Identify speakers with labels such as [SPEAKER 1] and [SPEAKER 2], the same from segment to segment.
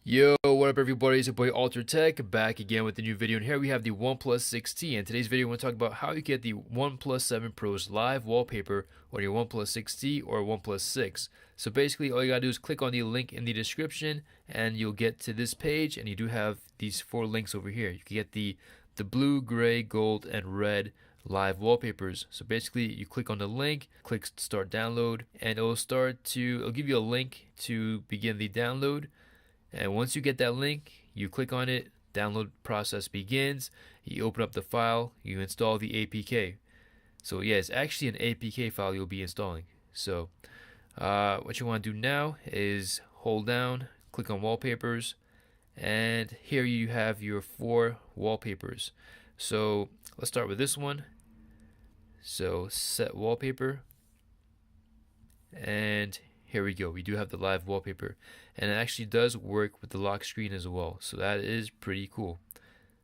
[SPEAKER 1] Yo, what up everybody, it's your boy Alter Tech back again with a new video, and here we have the OnePlus 6T. In today's video, we're going to talk about how you get the OnePlus 7 Pro's live wallpaper on your OnePlus 6T or OnePlus 6. So basically, all you gotta do is click on the link in the description and you'll get to this page, and you do have these 4 links over here. You can get the blue, gray, gold, and red live wallpapers. So basically, you click on the link, click start download, and it'll give you a link to begin the download. And once you get that link, you click on it, download process begins, you open up the file, you install the APK. So yeah, it's actually an APK file you'll be installing. So what you want to do now is hold down, click on wallpapers, and here you have your 4 wallpapers. So let's start with this one. So set wallpaper, and here we go. We do have the live wallpaper, and it actually does work with the lock screen as well. So that is pretty cool.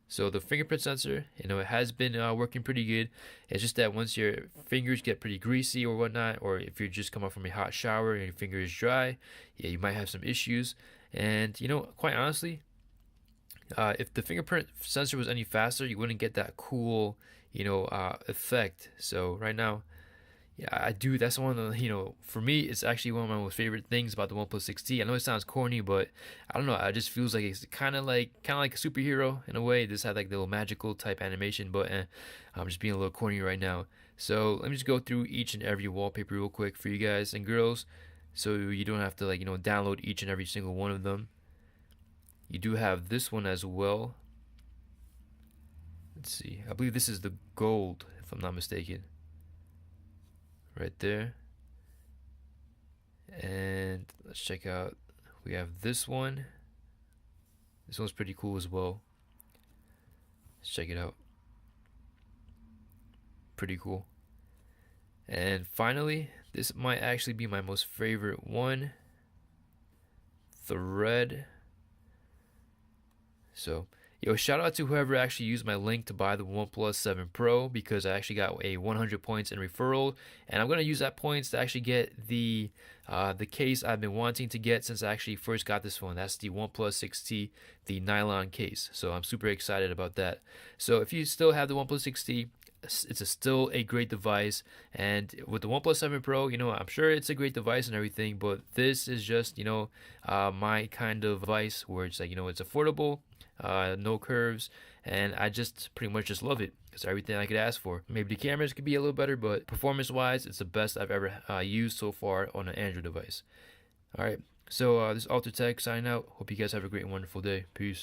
[SPEAKER 1] So the fingerprint sensor, it has been working pretty good. It's just that once your fingers get pretty greasy or whatnot, or if you're just coming from a hot shower and your finger is dry, yeah, you might have some issues. And quite honestly, if the fingerprint sensor was any faster, you wouldn't get that cool, effect. So right now, yeah, I do. That's one of the, for me, it's actually one of my most favorite things about the OnePlus 6T. I know it sounds corny, but I don't know. It just feels like it's kind of like a superhero in a way. This had like the little magical type animation, but I'm just being a little corny right now. So let me just go through each and every wallpaper real quick for you guys and girls, so you don't have to download each and every single one of them. You do have this one as well. Let's see. I believe this is the gold, if I'm not mistaken. Right there. And let's check out, we have this one. This one's pretty cool as well. Let's check it out. Pretty cool. And finally, this might actually be my most favorite one, the red. So shout out to whoever actually used my link to buy the OnePlus 7 Pro, because I actually got a 100 points in referral, and I'm going to use that points to actually get the case I've been wanting to get since I actually first got this one. That's the OnePlus 6T, the nylon case. So I'm super excited about that. So if you still have the OnePlus 6T, it's still a great device, and with the OnePlus 7 Pro, I'm sure it's a great device and everything, but this is just my kind of device where it's it's affordable, no curves, and I just pretty much just love it. It's everything I could ask for. Maybe the cameras could be a little better, but performance wise, it's the best I've ever used so far on an Android device. Alright, so this is Alter Tech signing out. Hope you guys have a great and wonderful day. Peace.